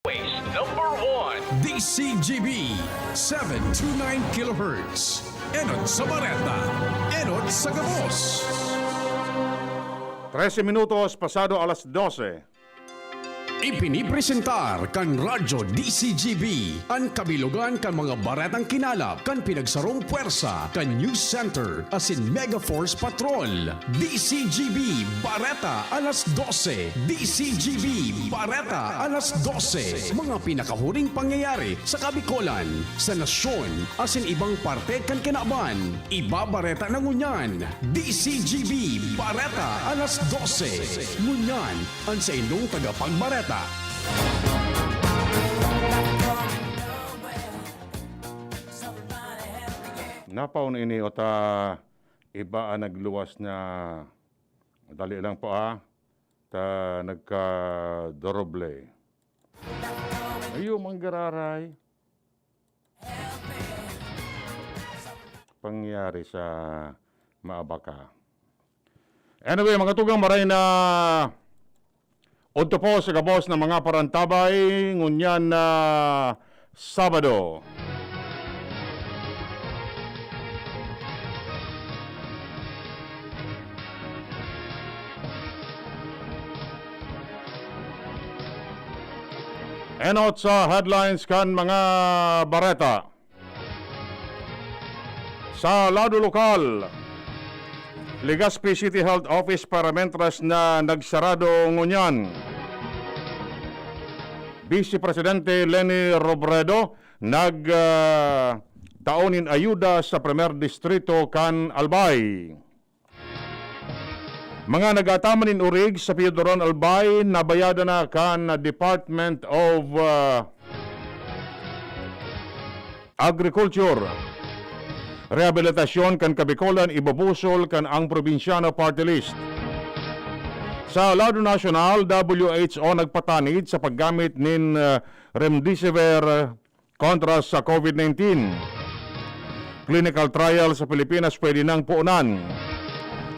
always number one. DCGB 729 kHz. Enot sa Bareta, Enot sa Gabos. 13 minutos pasado alas 12. Ipinipresentar kan Radyo DCGB ang kabilugan kan mga baretang kinalap kan pinagsarong puwersa kan News Center asin Mega Force Patrol. DCGB Bareta alas 12. DCGB Bareta alas 12. Mga pinakahuring pangyayari sa Kabikolan, sa nasyon asin ibang parte kan kinaban. Ibabareta na ngunyan. DCGB Bareta alas 12. Ngunyan ang sa inyong tagapagbareta. Napaon ini ota iba ang nagluwas na dali lang po ta nagka-doroble. Ayo manggararay. Pangyari sa Maabaka. Anyway, mga tugang maray na unto po sa Gabos ng mga parantabay ngunyan na Sabado. Enot sa headlines kan mga bareta. Sa lado lokal, Legazpi City Health Office paramentras na nagsarado ngunyan. Vice Presidente Leni Robredo taonin ayuda sa Primer Distrito kan Albay. Mga nag-atamanin urig sa Piodoron Albay nabayada na kan Department of Agriculture. Rehabilitasyon kan Kabikolan ibabusol kan ang probinsyano party list. Sa lado nasyonal, WHO nagpatanid sa paggamit nin remdesivir kontra sa COVID-19. Clinical trial sa Pilipinas pwede nang puunan.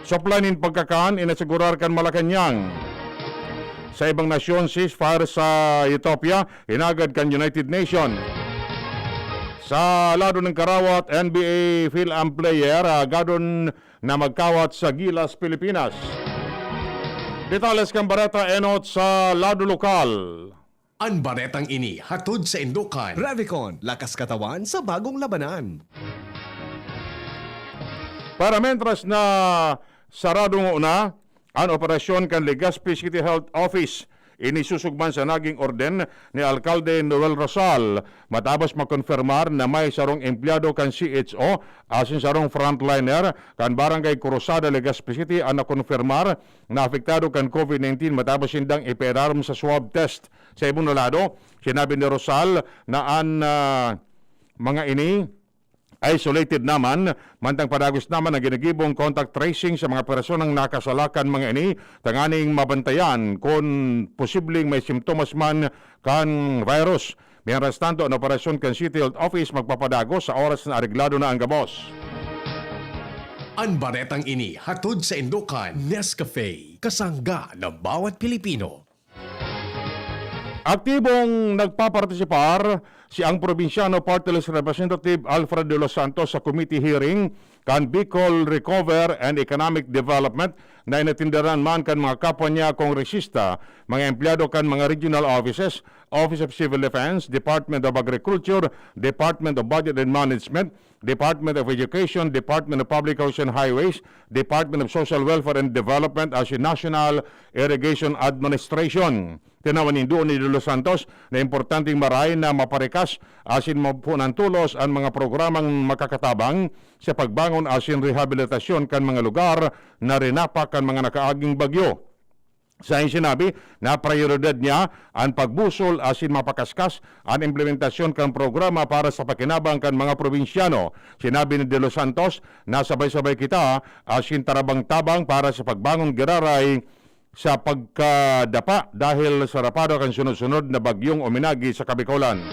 Supply nin pagkakaan inasigurar kan Malacanang. Sa ibang nasyon, ceasefire sa Ethiopia hinagad kan United Nations. Sa lado ng Karawat, NBA Phil-Am player gadon na magkawat sa Gilas, Pilipinas. Detalles kang bareta enot sa lado lokal. Ang baretang ini hatod sa Indokan. Revicon, lakas katawan sa bagong labanan. Para mentras na sarado nga una, ang operasyon kan Legazpi City Health Office inisusugman sa naging orden ni Alcalde Noel Rosal matapos makonfirmar na may sarong empleyado kan CHO asin sarong frontliner kan Barangay Cruzada, Legazpi City ang nakonfirmar na apektado kan COVID-19 matapos sindang iperarum sa swab test. Sa ibang lado, sinabi ni Rosal na ang mga ini isolated naman, mantang padagos naman ang ginagibong contact tracing sa mga personang nakasalakan mga ini, tanganing mabantayan kung posibleng may simptomas man kan virus. Mientras tanto, ang operasyon kan City Health Office magpapadagos sa oras na areglado na ang Gabos. Ang baretang ini hatod sa Indokan. Nescafe, kasangga ng bawat Pilipino. Aktibong nagpapartisipar si ang probinsyano Party List Representative Alfred de los Santos sa committee hearing kan Bicol Recover and Economic Development na inatindaran man kan mga kapwa niya kongresista, mga empleyado kan mga regional offices, Office of Civil Defense, Department of Agriculture, Department of Budget and Management, Department of Education, Department of Public Roads and Highways, Department of Social Welfare and Development as National Irrigation Administration. Tinawan ni doon ni De Los Santos na importanteng maray na maparekas asin mapunan tulos ang mga programang makakatabang sa pagbangon asin rehabilitasyon kan mga lugar na rinapak kan mga nakaaging bagyo. Sa sinabi na prioridad niya ang pagbusol asin mapakaskas ang implementasyon kan programa para sa pakinabang kan mga probinsyano. Sinabi ni De Los Santos na sabay-sabay kita asin tarabang-tabang para sa pagbangon giraray sa pagkadapa dahil sa rapado kan sunod-sunod na bagyong uminagi sa Kabikolan.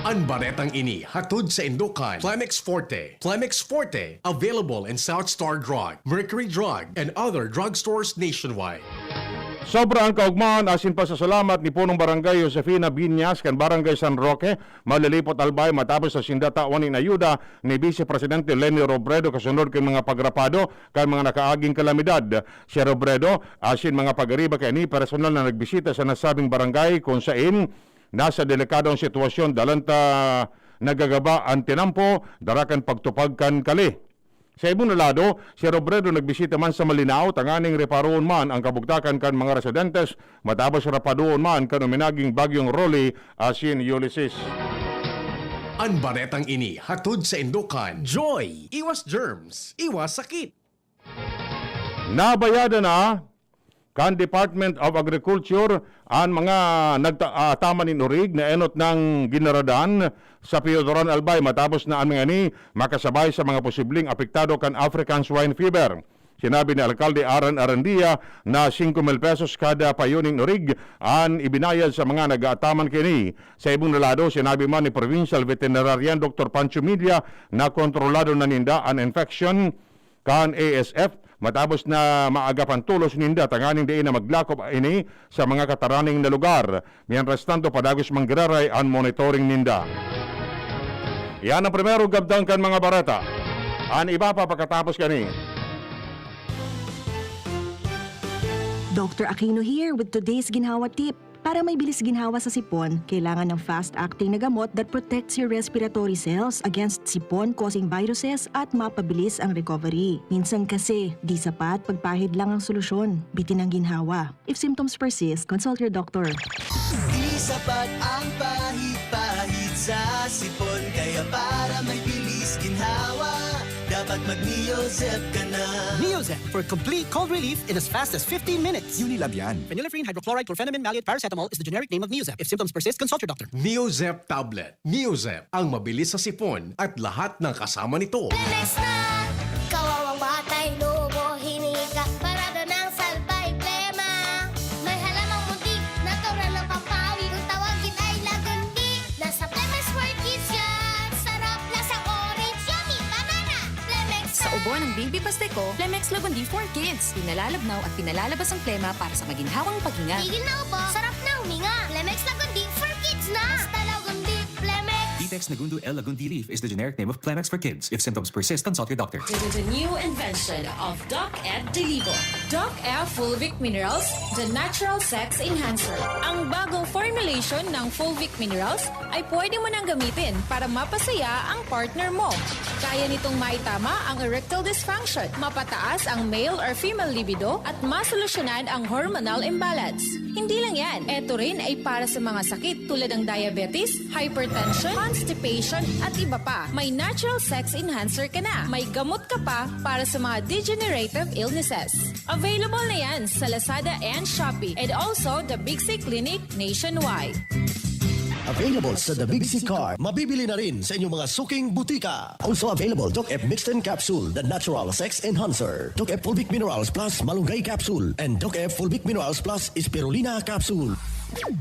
Ang baretang ini hatod sa Indokan. Plemex Forte. Plemex Forte, available in South Star Drug, Mercury Drug, and other drugstores nationwide. Sobrang kaugmahan asin pa sa salamat ni punong barangay Josefina Binyas kan barangay San Roque malilipot albay matapos sa sindatawan ni ayuda ni Vice Presidente Leni Robredo kasunod kay mga pagrapado kan mga nakaaging kalamidad. Si Robredo asin mga pagariba kay ni personal na nagbisita sa nasabing barangay kung saan nasa delikadong sitwasyon dalanta nagagaba ang tinampo darakan pagtupag kan kali. Sa ibang lado, si Robredo nagbisita man sa Malinao, tanganing reparoon man ang kabugtakan kan mga residentes, matapos rapadoon man kan uminaging bagyong Rolly asin Ulysses. Ang baretang ini hatod sa Indokan. Joy! Iwas germs, iwas sakit. Nabayada na kan Department of Agriculture ang mga nagtama ni Norig na enot ng ginaradan sa Piodoran Albay matapos na ang mga ni makasabay sa mga posibleng apektado kan African Swine Fever. Sinabi ni Alkalde Aran Arandia na 5,000 pesos kada payuning Norig ang ibinayad sa mga nag-aataman kini. Sa ibang lado, sinabi man ni Provincial Veterinarian Dr. Pancho Media na kontrolado na ninda ang infection kan ASF matapos na maagapan tulos ninda tanganing diin na maglakop ini sa mga kataraning na lugar. Mientras tanto padagos manggiraray ang monitoring ninda. Yan ang primero gabdang kan mga barata. Ang iba pa pagkatapos kani. Dr. Aquino here with today's ginhawa tip. Para may bilis ginhawa sa sipon, kailangan ng fast-acting na gamot that protects your respiratory cells against sipon-causing viruses at mapabilis ang recovery. Minsan kasi, di sapat pagpahid lang ang solusyon. Bitin ang ginhawa. If symptoms persist, consult your doctor. Di sapat ang pahit-pahit sa sipon, kaya para may bilis ginhawa, dapat mag-Neozep ka na. Neozep for complete cold relief in as fast as 15 minutes. Unilab yan. Phenylephrine, hydrochloride, chlorpheniramine, maleate, paracetamol is the generic name of Neozep. If symptoms persist, consult your doctor. Neozep Tablet. Neozep, ang mabilis sa sipon at lahat ng kasama nito. Lemes na, kawawang batay, lobo, hinika, parada ng salbay, plema. May halamang muntik, natural ng pampawi, kung tawagin ay lagundi. Nasa Plemex for Kids yan, sarap lasang orange, yummy, banana. Plemex Sa ubo ng Baby Pasteco, Plemex Lagundi for Kids. Pinalalabnaw at pinalalabas ang plema para sa maginhawang paghinga. tigil na ubo, sarap na huminga. Plemex lagundi for kids na. Basta lagundi, Plemex. Detex Nagundu L. Lagundi Leaf is the generic name of Plemex for kids. If symptoms persist, consult your doctor. It is a new invention of Doc Ed Delivo. Doc F Fulvic Minerals, the natural sex enhancer. Ang bagong formulation ng Fulvic Minerals ay pwede mo nang gamitin para mapasaya ang partner mo. Kaya nitong maitama ang erectile dysfunction, mapataas ang male or female libido at masolusyonan ang hormonal imbalance. Hindi lang yan, ito rin ay para sa mga sakit tulad ng diabetes, hypertension, constipation at iba pa. May natural sex enhancer ka na. May gamot ka pa para sa mga degenerative illnesses. Available na yan sa Lazada and Shopee and also the Big C Clinic nationwide. Available sa The Big C Car. Mabibili na rin sa inyong mga suking butika. Also available, Doc F Mixed and Capsule, the natural sex enhancer. Doc F Fulvic Minerals Plus Malunggay Capsule. And Doc F Fulvic Minerals Plus Spirulina Capsule.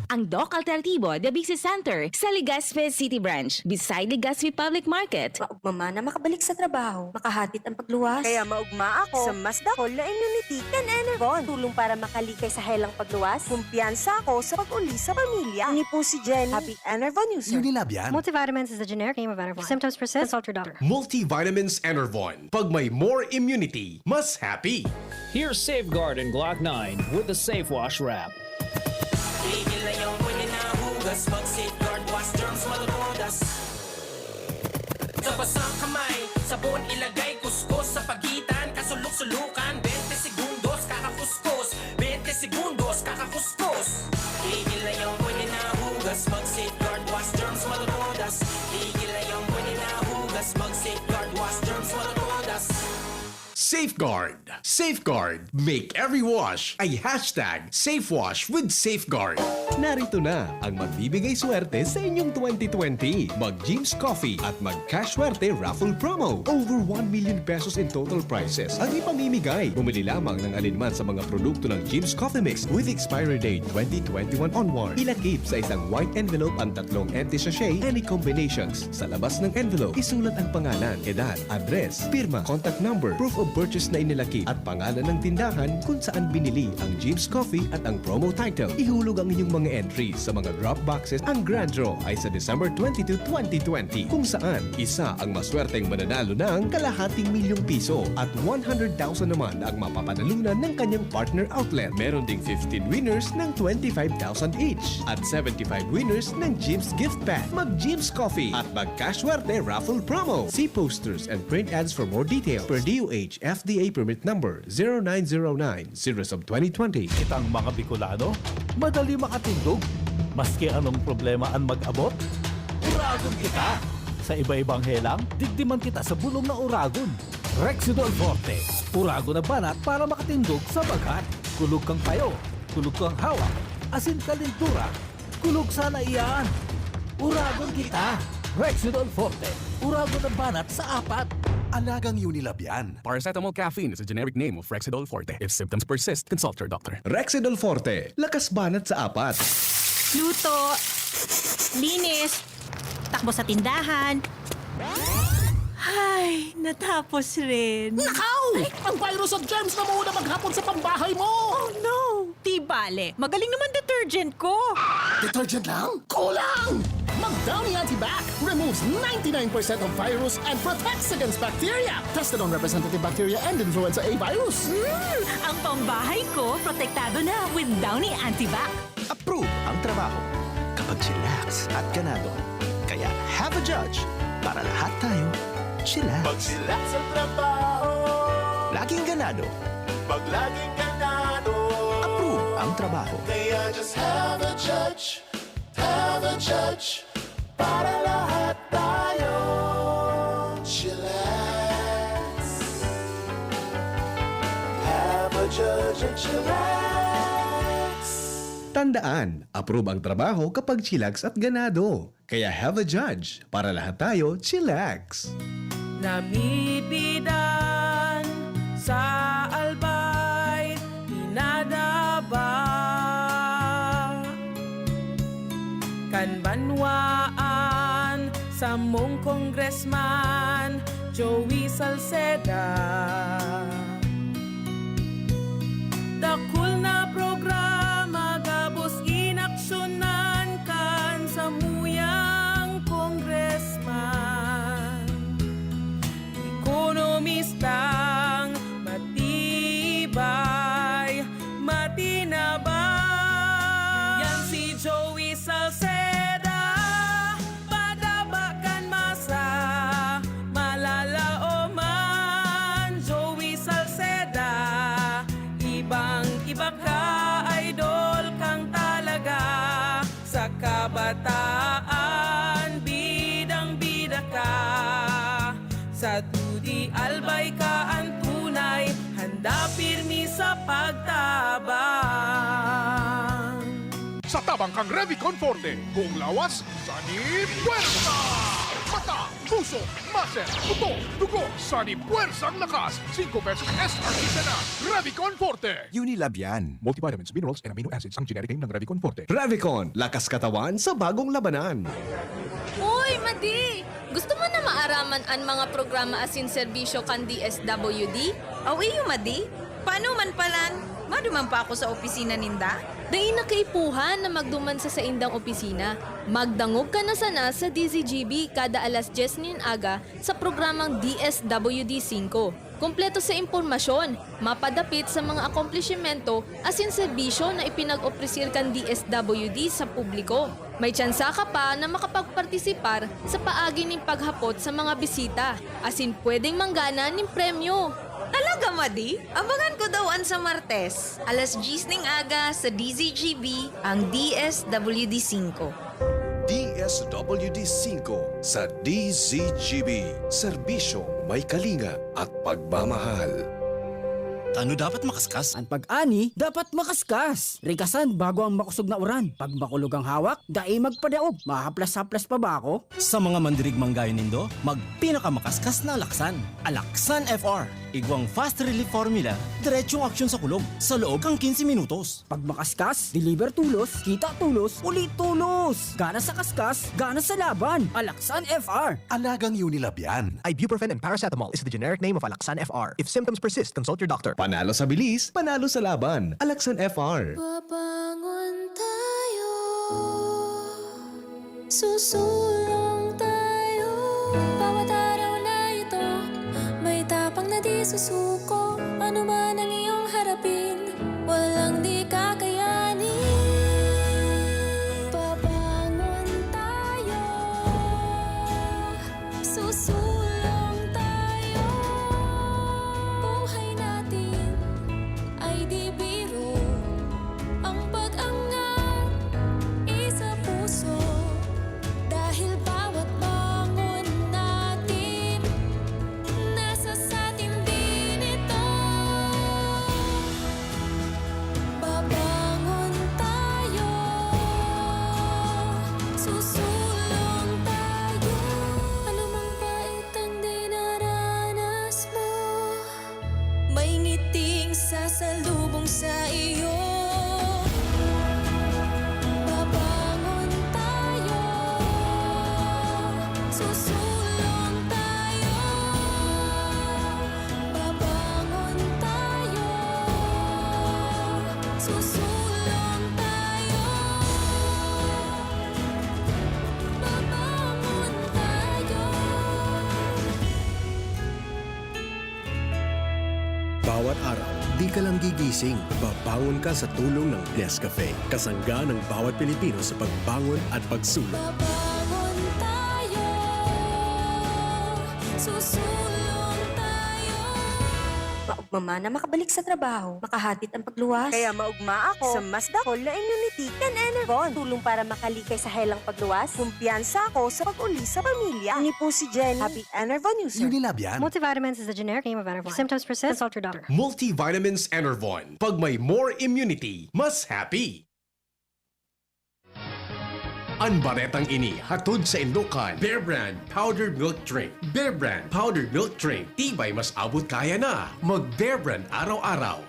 Ang Doc Alternativo, the Big C Center, sa Legazpi City Branch, beside Legazpi Public Market. Maugma na makabalik sa trabaho, makahatid ang pagluwas. Kaya maugma ako sa mas dakol na immunity kan Enervon. Tulong para makalikay sa helang pagluwas. Kumpiyansa ako sa pag-uli sa pamilya. Ni po si Jenny, happy Enervon user. Unilab yan. Multivitamins is the generic name of Enervon. Symptoms persist, consult your doctor. Multivitamins Enervon. Pag may more immunity, mas happy. Here's Safeguard and Glock 9 with the Safe Wash Wrap. Tigil na yung pwede na hugas, mag-safeguard, wash germs, malutodas. Sa basang kamay, sabon ilagay, kuskus sa pagitan, kasulok-sulukan, 20 segundos, kakakuskus, 20 segundos, kakakuskus. Tigil na yung pwede na hugas, mag-safeguard, wash germs, malutodas. Tigil na yung pwede na hugas, mag-safeguard, wash germs, malutodas. Safeguard. Safeguard. Make every wash ay hashtag SafeWash with Safeguard. Narito na ang magbibigay swerte sa inyong 2020. Mag-Jeems Coffee at mag-Cash Swerte Raffle Promo. Over 1 million pesos in total prizes ang ipamimigay. Bumili lamang ng alinman sa mga produkto ng Jeems Coffee Mix with expiry date 2021 onward. Ilakip sa isang white envelope ang tatlong empty sachet any combinations. Sa labas ng envelope, isulat ang pangalan, edad, address, firma, contact number, proof of purchase na inilakip at pangalan ng tindahan kung saan binili ang Jeeves Coffee at ang promo title. Ihulog ang inyong mga entries sa mga drop boxes. Ang grand draw ay sa December 22, 2020 kung saan isa ang maswerteng mananalo ng ₱250,000 at 100,000 naman ang mapapanalunan ng kanyang partner outlet. Meron ding 15 winners ng 25,000 each at 75 winners ng Jeeves gift bag. Mag-Jeeves Coffee at mag-Cashwerte raffle promo. See posters and print ads for more details. Per DOH FDA permit number 0909/2020. Kitang mga Bicolano, madali makatindog. Maski anong problema ang mag-abot, uragon kita. Sa iba-ibang helang, digdiman kita sa bulong na uragon. Rexidol Forte, uragon na banat para makatindog sa bagat. Kulog kang payo, kulog kang hawak, asin kalintura, kulog sana iyan. Uragon kita. Rexidol Forte, uragon na banat sa apat. Alagang Unilab yan. Paracetamol caffeine is a generic name of Rexidol Forte. If symptoms persist, consult your doctor. Rexidol Forte, lakas banat sa apat. Luto, linis, takbo sa tindahan. Ay, natapos rin. Nakaw! Ang virus at germs na muna maghapon sa pambahay mo! Oh no! Di bale, magaling naman detergent ko. Detergent lang? Kulang! Mag-Downy Antibac removes 99% of virus and protects against bacteria. Tested on representative bacteria and influenza A virus. Ang pambahay ko, protektado na with Downy Antibac. Approve ang trabaho kapag chillax at ganado. Kaya have a judge para lahat tayo chillax. Pag sila sa trabaho, Laging ganado. pag laging ganado, Approve ang trabaho. kaya just have a judge, para lahat tayo. Chillax. Have a judge and chillax. Tandaan, approve ang trabaho kapag chillax at ganado. Kaya have a judge para lahat tayo chillax. Namibidan sa albay, pinadaba. Kanbanwaan sa mong congressman, Joey Salceda. Dakul na programa, gabos inaksyonan kan sa muyang congressman. Ekonomistang matibay, matinabay. Yan si Joey Salceda, padabakan masa, malala o man. Joey Salceda, ibang-iba ka, idol kang talaga. Sa kabataan, bidang-bida ka. Sa tudi albay ka ang tunay, handa pirmi sa pagtabang. Sa tabang kang Revicon Forte, buong lawas, Sani Puwersa! Mata, puso, muscle, buto, dugo, Sani Puwersa ang lakas. 5 pesos SRP na Revicon Forte. Unilab yan. Multivitamins, minerals, and amino acids ang generic name ng Revicon Forte. Revicon, lakas katawan sa bagong labanan. Uy, Madi! Gusto mo na maaraman ang mga programa asin serbisyo kan DSWD? Awi yung Madi? Paano man palan? Maduman pa ako sa opisina ninda? Dahil nakaipuhan na magduman sa indang opisina. Magdangog ka na sana sa DZGB kada alas 10 nin aga sa programang DSWD 5. Kompleto sa impormasyon, mapadapit sa mga akomplishimento asin serbisyo na ipinag-opresir kan DSWD sa publiko. May tsansa ka pa na makapagpartisipar sa paagi ng paghapot sa mga bisita, asin pwedeng manggana ng premyo. Talaga, Madi? Abangan ko daw an sa Martes. Alas 10 ning aga sa DZGB, ang DSWD 5. DSWD 5 sa DZGB. Serbisyo may kalinga at pagmamahal. Ano dapat makaskas? Ang pag-ani, dapat makaskas. Rikasan bago ang makusog na uran. Pag makulog ang hawak, dai magpadaog. Mahaplas-haplas pa ba ako? Sa mga mandirigmang gaya nindo, magpinakamakaskas na alaksan. Alaksan FR. Igwang fast relief formula, diretsong aksyon sa kulog, sa loob kang 15 minutos. Pag makaskas, deliver tulos, kita tulos, ulit tulos. Gana sa kaskas, gana sa laban. Alaksan FR. Alagang Unilab yan. Ibuprofen and paracetamol is the generic name of Alaxan FR. If symptoms persist, consult your doctor. Panalo sa bilis, panalo sa laban. Alaksan FR. Babangon tayo, susulong tayo. Bawat araw na ito, may tapang na di susuko. Ano man ang iyong harapin, walang di kakayanin. Babangon tayo, susulong tayo. Buhay natin ay di biro. Ang pag-angat, isa puso. Dahil bawat bangon natin, nasa satin din ito. Babangon tayo, susulong tayo. Anumang pait ang dinaranas mo, may ngiting sasalubong sa iyo. Babangon tayo, susulong tayo. Babangon tayo, susulong tayo. Babangon tayo. Bawat araw, di ka lang gigising. Babangon ka sa tulong ng Nescafe. Kasangga ng bawat Pilipino sa pagbangon at pagsulong. Babangon tayo, susulong tayo. Maugma na makabalik sa trabaho, makahatid ang pagluwas. Kaya maugma ako sa mas dakol na immunity kan Enervon. Tulong para makalikay sa helang pagluwas. Kumpiyansa ako sa pag-uli sa pamilya. Ni po si Jenny, happy Enervon user. Unilab yan. Multivitamins is the generic name of Enervon. If symptoms persist, consult your doctor. Multivitamins Enervon. Pag may more immunity, mas happy. Ang baretang ini hatod sa Indokan. Bear Brand Powdered Milk Drink. Bear Brand Powdered Milk Drink. Tibay mas abot kaya na. Mag Bear Brand araw-araw.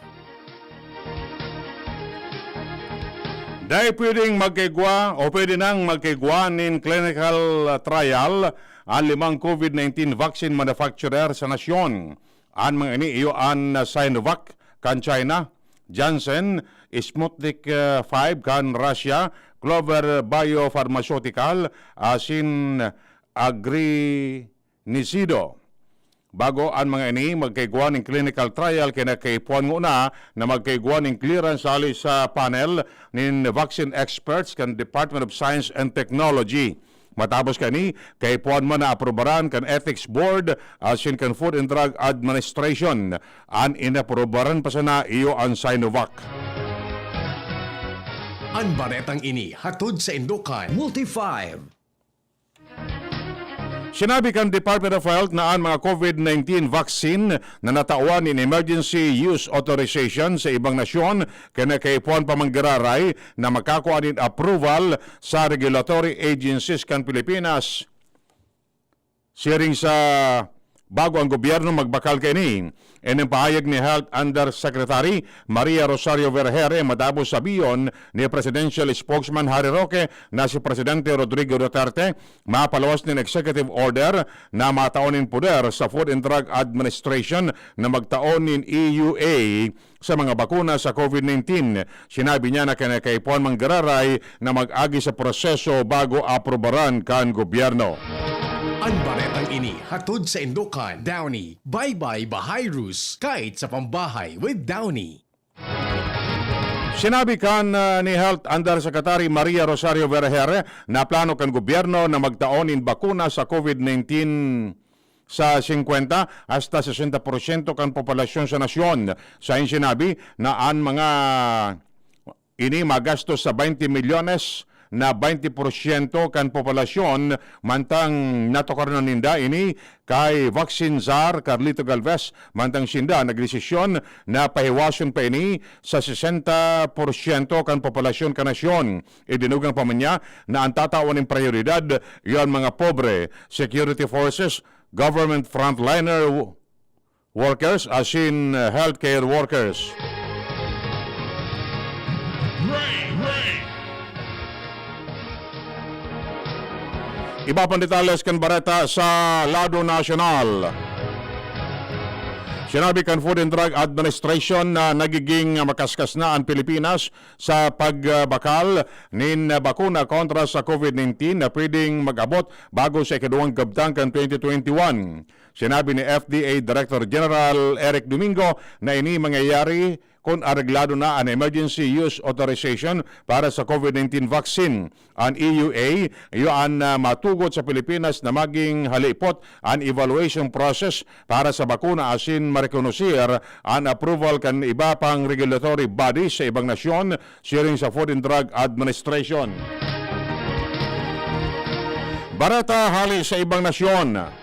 Dahil pwedeng magkaigwa o pwede nang magkaigwa nin clinical trial ang 5 COVID-19 vaccine manufacturer sa nasyon. Ang mga ini iyo ang Sinovac kan China, Janssen, Sputnik 5 kan Russia, Clover Biopharmaceutical, asin Agrinicido. Bago ang mga ini magkaigwa ng clinical trial kinakaipuan muna na magkaigwa ng clearance sali sa panel ng vaccine experts kan Department of Science and Technology. Matapos kani, kaipuan mo na aprobaran kan Ethics Board asin kan Food and Drug Administration. An inaprobaran pa sana iyo ang Sinovac. Ang baretang ini hatod sa Indokan. Multi-5. Sinabi kan Department of Health na ang mga COVID-19 vaccine na natawan in emergency use authorization sa ibang nasyon kinakaipuan pa manggararay na makakuha din approval sa regulatory agencies kan Pilipinas. Siring sa bago ang gobyerno magbakal kini. Ang pahayag ni Health Undersecretary Maria Rosario Vergere matapos sabiyon ni Presidential Spokesman Harry Roque na si Presidente Rodrigo Duterte mapalawas ng executive order na mataonin poder sa Food and Drug Administration na magtaonin EUA sa mga bakuna sa COVID-19. Sinabi niya na kinakaipuan manggararay na mag-agi sa proseso bago aprobaran kan gobyerno. Ang baretang ini hatod sa Indokan. Downy. Bye-bye Bahayrus. Kahit sa pambahay with Downy. Sinabi kan ni Health Undersecretary Maria Rosario Vergere na plano kan gobyerno na magtaonin bakuna sa COVID-19 sa 50 hasta 60% kan populasyon sa nasyon. Sa sinabi na ang mga ini magastos sa 20 milyones na 20% kan populasyon mantang natokar na ninda ini kay Vaccine Czar Carlito Galvez mantang sinda nagdesisyon na pahiwason pa ini sa 60% kan populasyon kan nasyon. Idinugang pa man niya na ang tatawan ng prioridad yon mga pobre, security forces, government frontliner workers as in healthcare workers. Iba pang detalles kan bareta sa lado nasyonal. Sinabi kan Food and Drug Administration na nagiging makaskas na ang Pilipinas sa pagbakal nin bakuna kontra sa COVID-19 na pwedeng mag-abot bago sa ikaduwang gabtang kan 2021. Sinabi ni FDA Director General Eric Domingo na ini mangyayari kung areglado na ang emergency use authorization para sa COVID-19 vaccine. Ang EUA, iyon matugot sa Pilipinas na maging halipot ang evaluation process para sa bakuna asin marekonosir ang approval kan iba pang regulatory bodies sa ibang nasyon, siring sa Food and Drug Administration. Barata hali sa ibang nasyon.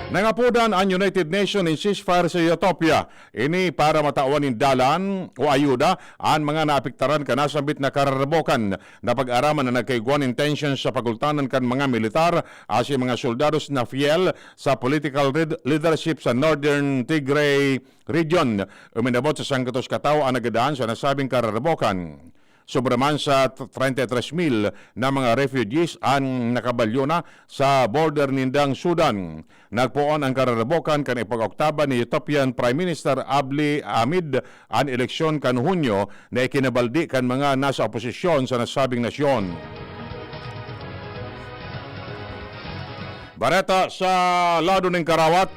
Nangapudan ang United Nations in ceasefire sa Ethiopia. Ini para matawan ng dalan o ayuda ang mga naapektaran kanasambit na kararabokan na pag-araman na nagkaiguan intentions sa pagultanan kan mga militar as mga soldados na fiel sa political leadership sa Northern Tigray region. Uminabot sa sangkatos kataw ang nagadaan sa nasabing kararabokan. Sobraman sa 33,000 na mga refugees ang nakabalyo na sa border nindang Sudan. Nagpuon ang kararabokan kan ipag-oktaba ni Ethiopian Prime Minister Abiy Ahmed ang eleksyon kan Hunyo na ikinabaldi kan mga nasa oposisyon sa nasabing nasyon. Bareta sa lado ng Karawat,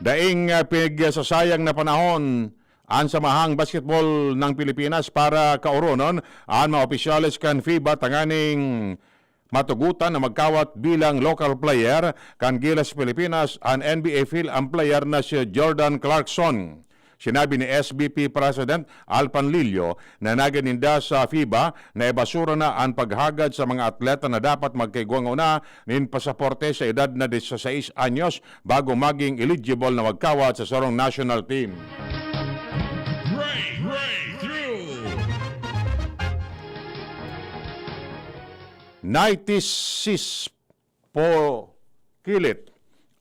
daing pinagsasayang na panahon ang samahang basketball ng Pilipinas para kauronon ang mga opisyalis kan FIBA tanganing matugutan na magkawat bilang local player kan Gilas Pilipinas ang NBA Phil ang player na si Jordan Clarkson. Sinabi ni SBP President Alpan Lillo na naganinda sa FIBA na ibasura na ang paghagad sa mga atleta na dapat magkaigwang una nin pasaporte sa edad na 16 anyos bago maging eligible na magkawat sa sarong national team. Naitis po kilit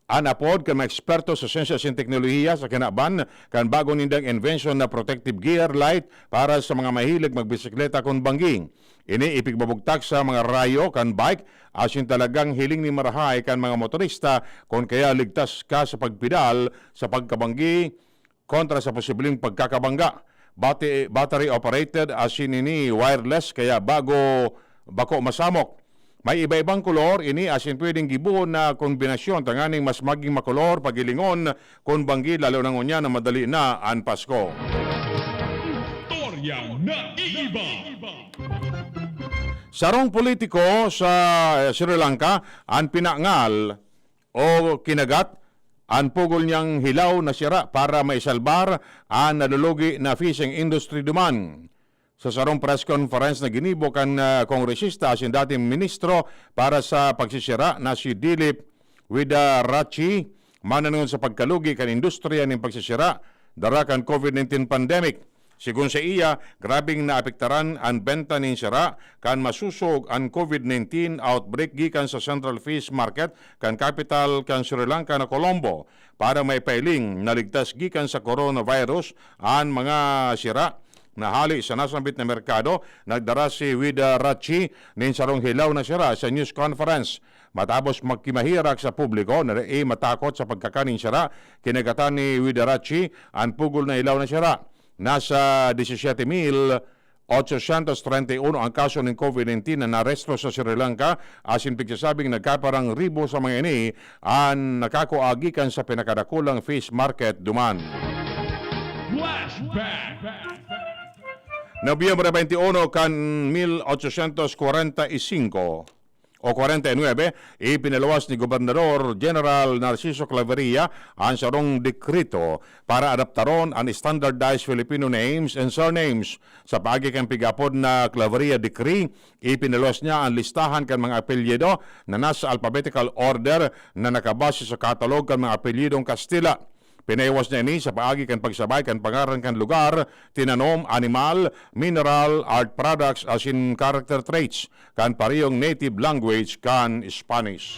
anapod kan mga eksperto sa siyensya at teknolohiya sa kinaban kan bago nindang invention na protective gear light para sa mga mahilig magbisikleta kung bangging. Ini ipigbabugtak sa mga rayo kan bike asin talagang hiling ni marahay kan mga motorista kung kaya ligtas ka sa pagpidal sa pagkabanggi kontra sa posibleng pagkakabangga. Battery operated asin ini wireless kaya bako masamok. May iba-ibang kolor, ini asin pwedeng gibuon na kombinasyon tanganing mas maging makolor pagilingon kung banggi lalo nang unya na madali na ang Pasko. Toryang naiiba. Sarong politiko sa Sri Lanka ang pinangal o kinagat ang pugol niyang hilaw na sira para maisalbar ang nalulugi na fishing industry duman. Sa sarong press conference na ginibo kan kongresista asin dating ministro para sa pagsisira na si Dilip Widarachi mananungon sa pagkalugi kan industriya ng pagsisira dara kan COVID-19 pandemic. Sigun sa iya, grabing naapektaran ang benta ng sira kan masusog ang COVID-19 outbreak gikan sa Central Fish Market kan capital kan Sri Lanka na Colombo para may pailing naligtas gikan sa coronavirus ang mga sira na hali sa nasambit na merkado. Nagdara si Widarachi nin sarong hilaw na sira sa news conference. Matapos magkimahirak sa publiko na matakot sa pagkakaning sira, kinagatan ni Widarachi ang pugol na hilaw na sira. Nasa 17,831 ang kaso ng COVID-19 na naresto sa Sri Lanka asin pigsasabing nagkaparang ribo sa mga ini ang nakakuagikan sa pinakadakulang fish market duman. Flashback. Nobyembre 21 kan 1845 o 49, ipinalawas ni Gobernador General Narciso Claveria ang sarong dekrito para adaptaron ang standardized Filipino names and surnames. Sa pagikang pigapod na Claveria Decree, ipinalawas niya ang listahan kan mga apelyido na nasa alphabetical order na nakabase sa katalog kan mga apelyidong Kastila. Pinaiwas niya ini sa paagi kan pagsabay kan pangaran kan lugar, tinanom, animal, mineral, art products as in character traits kan parehong native language kan Spanish.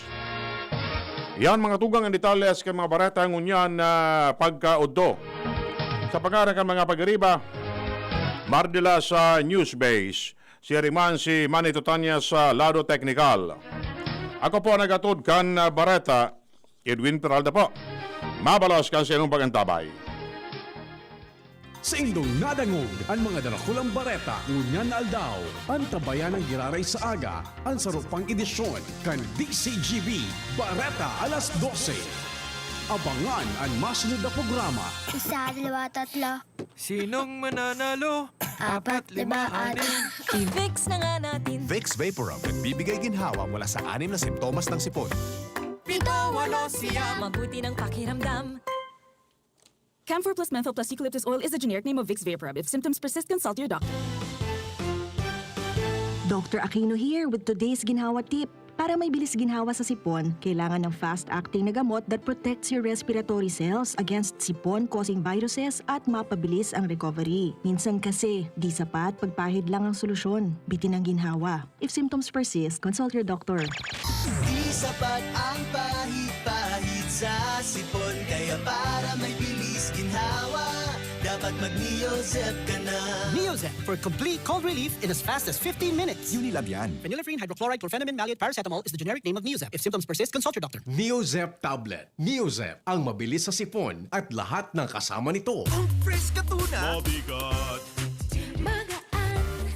Yan mga tugang ang detalles kay mga barata ngunyan na pagkauddo. Sa pangarang mga pag-ariba, Mardila sa Newsbase, si Riman si Manny Tutanya sa Lado Technical. Ako po nagatod kan barata, Edwin Peralta po. Mabalos kan sa inyong pagantabay. Sa indong nadangog, ang mga dalakulang bareta, ngunyan aldaw, ang tabayan ng giraray sa aga, ang sarupang edisyon, kan DCGB, Bareta alas 12. Abangan ang masunod na programa. 1, 2, 3. Sinong mananalo? 4, 5, 6. I-fix na nga natin. Vicks Vaporub nagbibigay ginhawa mula sa 6 na simptomas ng sipon. 7, 8, siyam. Mabuti ng pakiramdam. Camphor plus menthol plus eucalyptus oil is the generic name of Vicks Vaporub. If symptoms persist, consult your doctor. Dr. Aquino here with today's ginhawa tip. Para may bilis ginhawa sa sipon, kailangan ng fast-acting na gamot that protects your respiratory cells against sipon-causing viruses at mapabilis ang recovery. Minsan kasi, di sapat pagpahid lang ang solusyon. Bitin ang ginhawa. If symptoms persist, consult your doctor. Di sapat ang pahit-pahit sa sipon, kaya para may bilis ginhawa, dapat mag-Neozep ka na. Neozep for complete cold relief in as fast as 15 minutes. Unilabian. Phenylephrine, hydrochloride, chlorpheniramine, maleate, paracetamol is the generic name of Neozep. If symptoms persist, consult your doctor. Neozep Tablet. Neozep, ang mabilis sa sipon at lahat ng kasama nito. Ang fresh ka tuna. Mabigat, Magaan,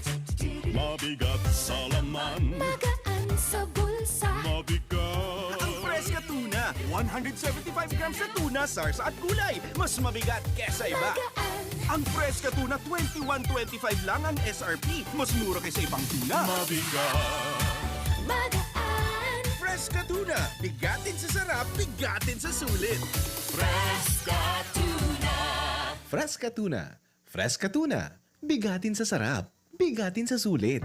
mabigat sa laman. magaan sa bulsa. Mabigat. Ang fresh ka tuna. 175 grams sa tuna, sarsa at gulay. Mas mabigat kesa iba. Magaan, Ang fresh ka tuna, 21.25 lang ang SRP. Mas mura kaysa ibang tuna. magaan. Fresh ka tuna. Bigatin sa sarap, bigatin sa sulit. Fresca Tuna. Fresca Tuna. Bigatin sa sarap. Bigatin sa sulit.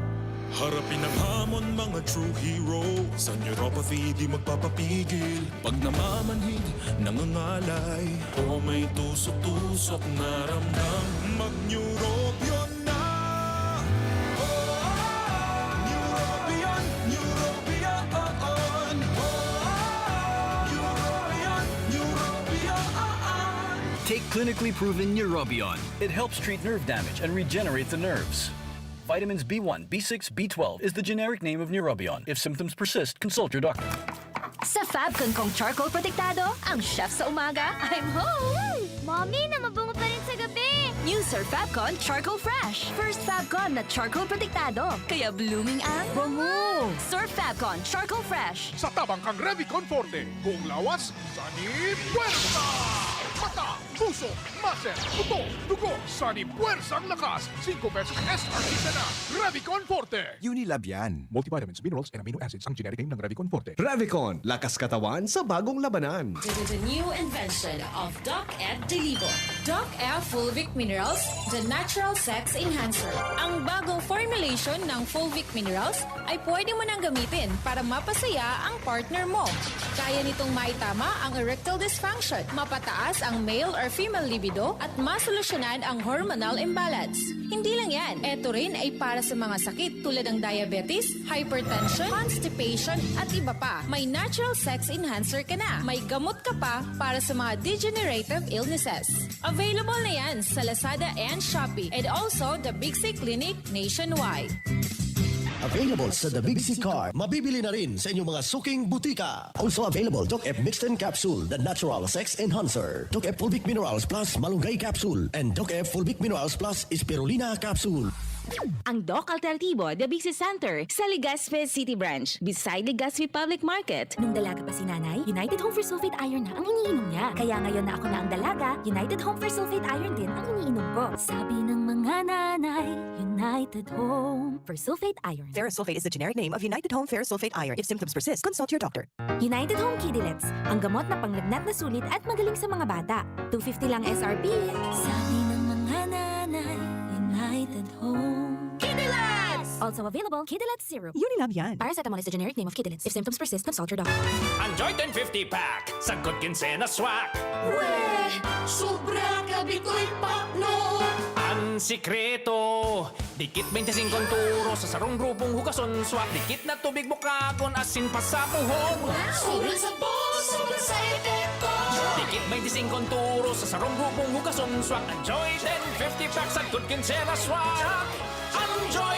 Harapin ang hamon mga true hero. Sa neuropathy di magpapapigil. Pag namamanhid, nangangalay. O may tusok-tusok na ramdam. Mag-Neurobion na! Neurobion, Neurobion. Neurobion, Neurobion. Take clinically proven Neurobion. It helps treat nerve damage and regenerate the nerves. Vitamins B1, B6, B12 is the generic name of Neurobion. If symptoms persist, consult your doctor. Sa Fabcon kong charcoal protektado, ang chef sa umaga, I'm home! Mommy, namabungo pa rin sa gabi. New Sir Fabcon Charcoal Fresh. First Fabcon na charcoal protektado. Kaya blooming ang bango. Sir Fabcon Charcoal Fresh. Sa tabang kang Revicon Forte, buong lawas, Sani Puerta! Mata, puso, muscle, buto, dugo, Sani Puerta ang lakas, 5 pesos SRP na Revicon Forte! Unilabian. Multivitamins, minerals, and amino acids ang generic name ng Revicon Forte. Revicon. Lakas katawan sa bagong labanan. It is a new invention of Doc Ed Delivo. Doc F Fulvic Minerals, the natural sex enhancer. Ang bagong formulation ng Fulvic Minerals ay pwede mo nang gamitin para mapasaya ang partner mo. Kaya nitong maitama ang erectile dysfunction, mapataas ang male or female libido at masolusyonan ang hormonal imbalance. Hindi lang yan, ito rin ay para sa mga sakit tulad ng diabetes, hypertension, constipation at iba pa. May natural sex enhancer ka na. May gamot ka pa para sa mga degenerative illnesses. Available na yan sa Lazada and Shopee and also the Big C Clinic nationwide. Available sa The Big C Car. Mabibili na rin sa inyong mga suking butika. Also available, Doc F Mixed Capsule, the natural sex enhancer. Doc F Fulvic Minerals Plus Malunggay Capsule. And Doc F Fulvic Minerals Plus Spirulina Capsule. Ang Doc Alternativo, The Big C Center, sa Legazpi City Branch, beside Legazpi Public Market. Nung dalaga pa si nanay, United Home for Sulfate Iron na ang iniinom niya. Kaya ngayon na ako na ang dalaga, United Home for Sulfate Iron din ang iniinom ko. Sabi ng mga nanay, United Home for Sulfate Iron. Ferrosulfate is the generic name of United Home Ferrosulfate Iron. If symptoms persist, consult your doctor. United Home Kidilets, ang gamot na panglagnat na sulit at magaling sa mga bata. $250 lang SRP. Sabi ng mga nanay, United Home. Kidilets! Also available, Kidilets Syrup. Unilabian. Paracetamol is the generic name of Kidilets. If symptoms persist, consult your doctor. Enjoy 1050 pack. Sagkot kinsena swak. Weh, sobra ka bitoy pakno. Ang sikreto, dikit 25 turo sa sarong grupong hugason swak. Dikit na tubig bukagon asin pa sa puhon. Sobrang sabon sa sugat sa epekto. Dikit 25 turo sa sarong grupong hugason swak. Enjoy 10-50 pack sa Good Kinsera swak. Enjoy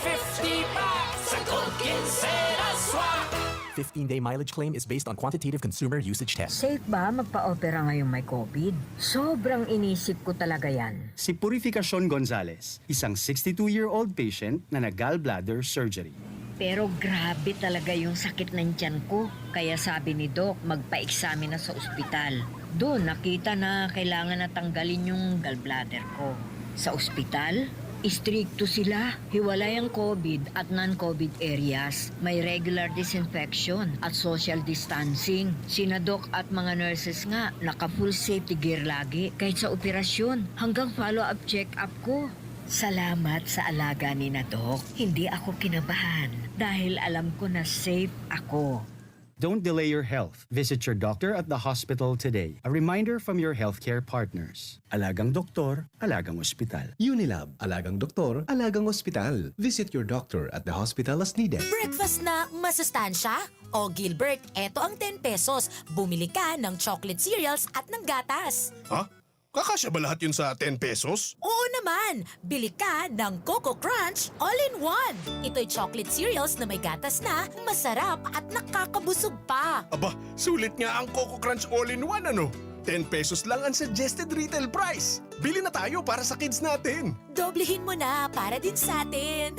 10-50 pack sa Good Kinsera swak. 15-day mileage claim is based on quantitative consumer usage test. Safe ba magpa-opera ngayong may COVID? Sobrang inisip ko talaga yan. Si Purificacion Gonzalez, isang 62-year-old patient na nag-gallbladder surgery. Pero grabe talaga yung sakit ng tiyan ko. Kaya sabi ni Doc, magpa-examine na sa ospital. Doon nakita na kailangan na tanggalin yung gallbladder ko. Sa ospital, istrikto sila. Hiwalay ang COVID at non-COVID areas. May regular disinfection at social distancing. Sina Doc at mga nurses nga, naka-full safety gear lagi. Kahit sa operasyon, hanggang follow-up check-up ko. Salamat sa alaga ni na Doc. Hindi ako kinabahan dahil alam ko na safe ako. Don't delay your health. Visit your doctor at the hospital today. A reminder from your healthcare partners. Alagang doktor, alagang ospital. Unilab, alagang doktor, alagang ospital. Visit your doctor at the hospital as needed. Breakfast na masustansya? O Gilbert, eto ang 10 pesos. Bumili ka ng chocolate cereals at ng gatas. Ha? Kakasya ba lahat yun sa 10 pesos? Oo naman! Bili ka ng Coco Crunch All-in-One. Ito'y chocolate cereals na may gatas na, masarap at nakakabusog pa. Aba, sulit nga ang Coco Crunch All-in-One ano? 10 pesos lang ang suggested retail price. Bili na tayo para sa kids natin. Doblehin mo na para din sa atin.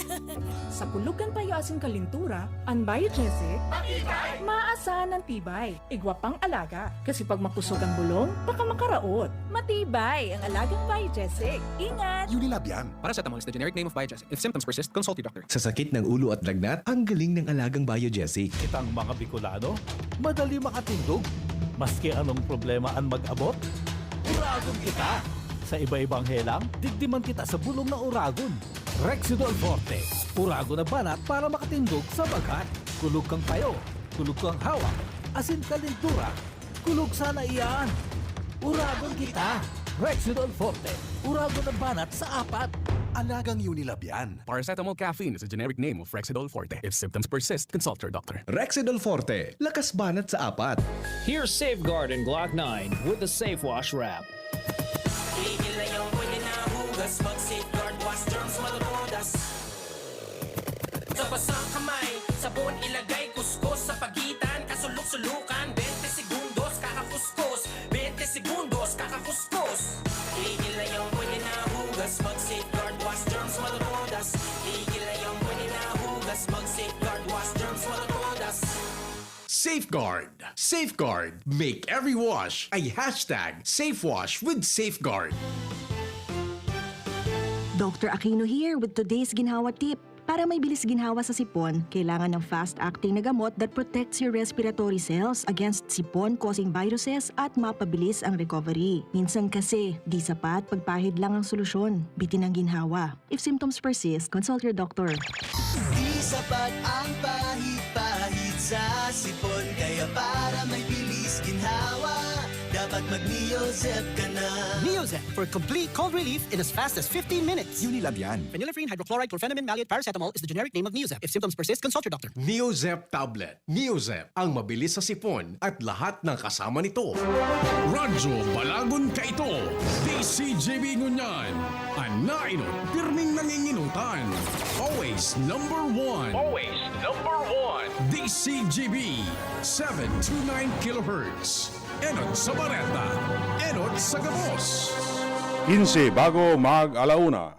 Sa pulugan payo asing kalintura, ang Biogesic, maaasahan ng tibay, igwa pang alaga. Kasi pag makusog ang bulong, baka makaraot. Matibay ang alagang Biogesic. Ingat! Unilab yan. Paracetamol is the generic name of Biogesic. If symptoms persist, consult your doctor. Sa sakit ng ulo at lagnat, ang galing ng alagang Biogesic. Kitang mga Bicolano, madali makatindog. Maski anong problema ang mag-abot, uragon kita. Sa iba-ibang helang, digdiman kita sa bulong na uragon. Rexidol Forte, uragon na banat para makatindog sa bagat. Kulog kang payo, kulog kang hawak, asin kalintura, kulog sana iyan. Uragon kita. Rexidol Forte, uragon na banat sa apat. Alagang Unilab yan. Paracetamol caffeine is a generic name of Rexidol Forte. If symptoms persist, consult your doctor. Rexidol Forte, lakas banat sa apat. Here's Safeguard in Glock 9 with the Safe Wash wrap. Tigil na yung pwede na hugas. Mag-safeguard, wash germs, malutodas. Sa basang kamay, sabon ilagay, kuskus sa pagitan, kasulok-sulukan, 20 segundos, kakakuskus, 20 segundos, kakakuskus. Tigil na yung pwede na hugas. Mag-safeguard, wash germs, malutodas. Tigil na yung pwede na hugas. Mag-safeguard, wash germs, malutodas. Safeguard. Safeguard. Make every wash a hashtag SafeWash with Safeguard. Dr. Aquino here with today's ginhawa tip. Para may bilis ginhawa sa sipon, kailangan ng fast-acting na gamot that protects your respiratory cells against sipon-causing viruses at mapabilis ang recovery. Minsan kasi, di sapat pagpahid lang ang solusyon. Bitin ang ginhawa. If symptoms persist, consult your doctor. Di sapat ang pahit-pahit sa sipon, kaya para may bilis ginhawa, dapat mag-Neozep ka na. Neozep for complete cold relief in as fast as 15 minutes. Unilab yan. Phenylephrine, hydrochloride, chlorpheniramine, maleate, paracetamol is the generic name of Neozep. If symptoms persist, consult your doctor. Neozep Tablet. Neozep, ang mabilis sa sipon at lahat ng kasama nito. Radyo Balagon Kaito. DCGB Ngunyan. Anainot, pirming nanginginutan. Always number one. Always number one. DCGB 729 kHz. Enot sa Bareta. Enot sa Gabos. 15 bago mag-alauna.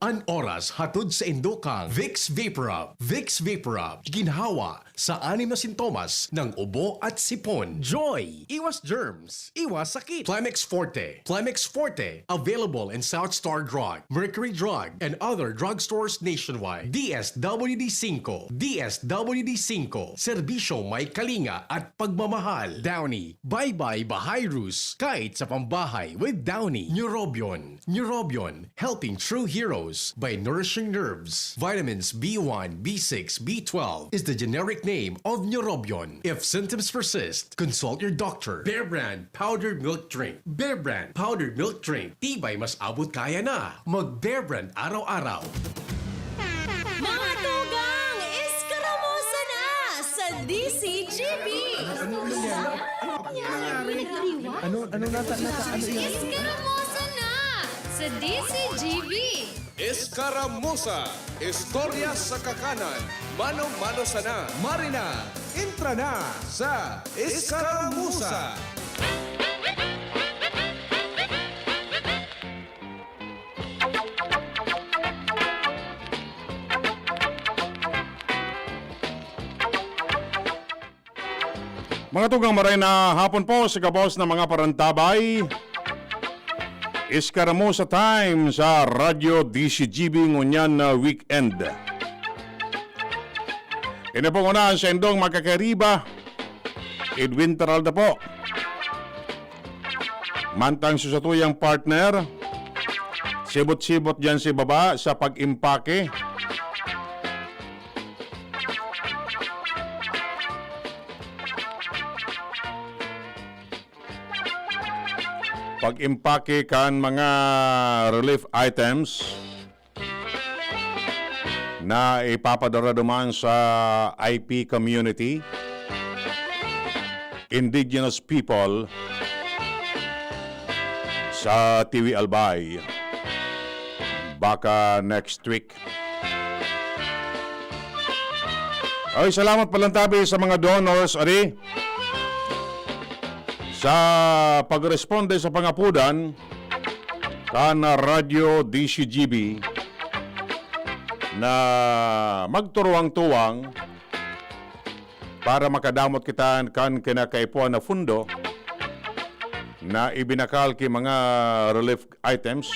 An oras hatod sa Indokang Vicks Vaporub. Vicks Vaporub, ginhawa sa 6 na sintomas ng ubo at sipon. Joy, iwas germs, iwas sakit. Plemex Forte. Plemex Forte, available in South Star Drug, Mercury Drug, and other drugstores nationwide. DSWD 5. DSWD 5. Serbisyo may kalinga at pagmamahal. Downy, bye-bye Bahayrus. Kahit sa pambahay with Downy. Neurobion. Neurobion, helping true heroes by nourishing nerves. Vitamins B1, B6, B12 is the generic name of Neurobion. If symptoms persist, consult your doctor. Bear Brand Powdered Milk Drink. Bear Brand Powdered Milk Drink. Tibay mas abot kaya na. Mag Bear Brand araw-araw. Mga tugang, iskaramusa na sa DCGB! Ano nata ano yan? Iskaramusa na sa DCGB. Escaramuza, istorya sa kakanan, mano-mano sana, Marina, intra na sa Escaramuza. Mga tugang maray na hapon po sa kabos ng mga parantabay. Escaramuza time sa Radyo DCGB ngunyan na weekend. Ina po na sa indong magkakariba. Edwin Teralda po. Mantang susatuyang partner. Sibot-sibot dyan si baba sa pag-impake. Pag-impake kan mga relief items na ipapadara duman sa IP community, indigenous people sa TV Albay. Baka next week. Ay, salamat palantabi sa mga donors, Ari. Sa pagresponde sa pangapudan kan Radyo DCGB na magturuang-tuwang para makadamot kita kan kinakaipuan na fundo na ibinakal ki mga relief items.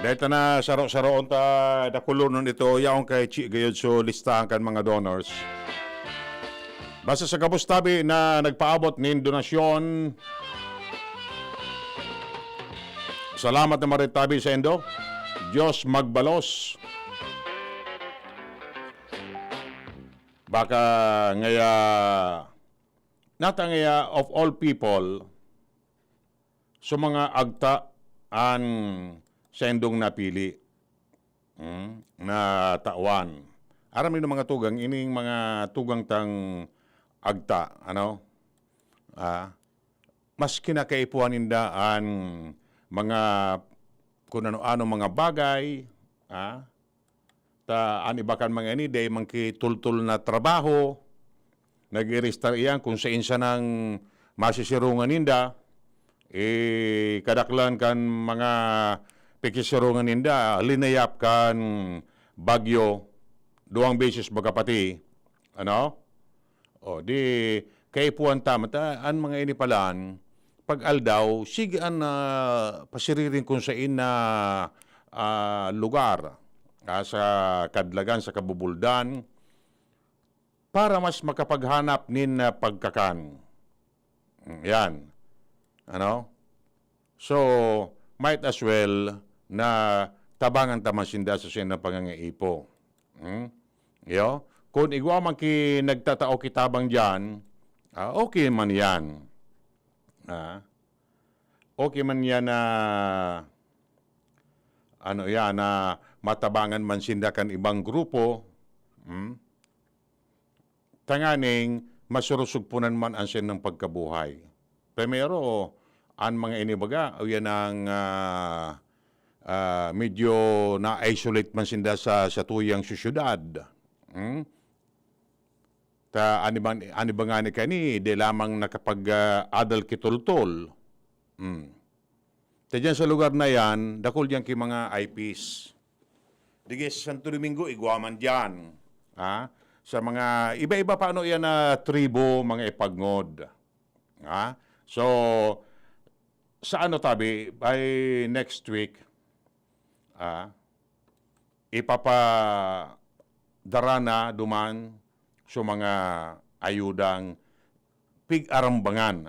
Dahil na saro-saroon ta nakulunon ito, yaong kay Chi gayod so listahan kan mga donors. Basta sa kapustabi na nagpaabot nin donasyon. Salamat na maritabi sa Indo. Diyos magbalos. Baka ngaya ngaya of all people so mga agta an sa indong napili na tawan. Arami ng mga tugang, ining mga tugang tang agta, mas kinakaipuan ninda ang mga kung ano-ano mga bagay, an ibakan mga ini, day mangkitultul na trabaho, nag-i-restart iyan kung sa insa ng masisirungan ninda, kadaklan kan mga pikisirungan ninda, linayap kan bagyo, 2 beses bagapati, di kaipuan tamata, an mga ini palan, pag aldaw, sige an pasiririn kung sa ina lugar, sa kadlagan, sa kabubuldan, para mas makapaghanap nin pagkakan. Yan. So, might as well na tabangan tamasinda sa siya ng pangangaipo. Kung igwa man ki nagtatao kitabang dyan, okay man yan. Okay man yan na na matabangan man sinda kan ibang grupo. Tanganing masurusugpunan man ang siya ng pagkabuhay. Primero, ang mga inibaga, yan ang medyo na-isolate man sinda sa tuyang syudad. Ani ba nga ni kani, di lamang nakapag-adal kitultol. Diyan sa lugar na yan, dakol diyan ki mga IPs. Dige sa Santo Domingo, igwaman diyan. Sa mga iba-iba paano yan na tribo, mga ipagngod. So, sa tabi, by next week, ipapadara na duman sa mga ayudang pig-arambagan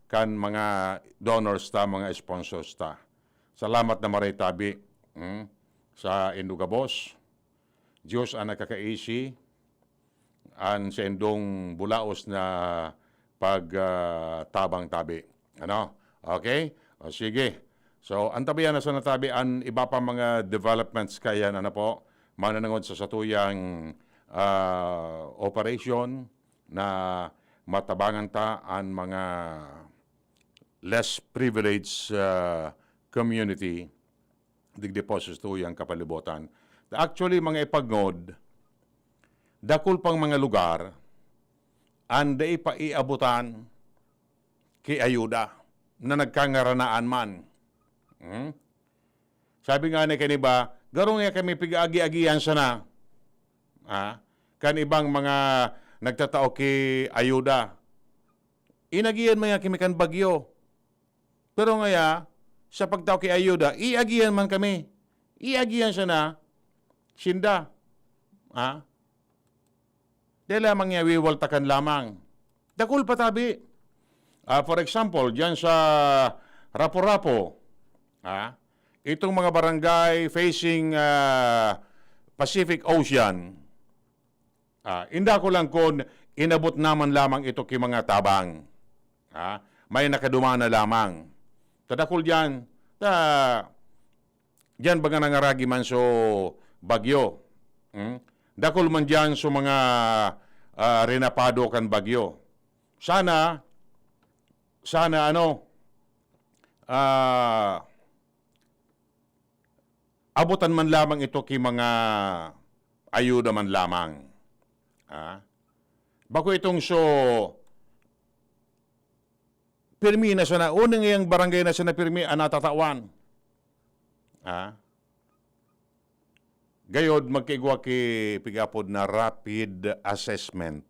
kan mga donors ta, mga sponsors ta. Salamat na maray tabi sa Indugabos. Diyos ang nakakaisi an sa indong bulaos na pagtabang tabi. Ano? Okay? O sige. So, ang tabihan na sa natabi, ang iba pa mga developments kaya ano po, mananangod sa satuyang operation na matabangan ta ang mga less privileged community digdi po sa satuyang kapalibutan. Actually, mga ipagngod, dakul pang mga lugar, anda pa iabutan kay ayuda na nagkangaranaan man. Sabi nga ni kaniba, garong nga kami pig-agi-agian sana. Kan ibang mga nagtatao kay ayuda. Inagian man nga kami kan bagyo. Pero ngaya, sa pagtao kay ayuda, iagian man kami. Iagian sana, sinda. Di lamang nga wiwaltakan lamang. Dakul patabi. For example, dyan sa Rapo-Rapo, itong mga barangay facing Pacific Ocean, inda ko lang kung inabot naman lamang ito kay mga tabang. May nakadumana lamang. Tadakol dyan, dyan baga nangaragi man so bagyo. Dakol man dyan so mga rinapado kan bagyo. Sana abutan man lamang ito kay mga ayuda man lamang. Bako itong so pirmi na siya na, unang yung barangay na siya na pirmi, anatatawan. Gayod, magkaigwa ki pigapod na rapid assessment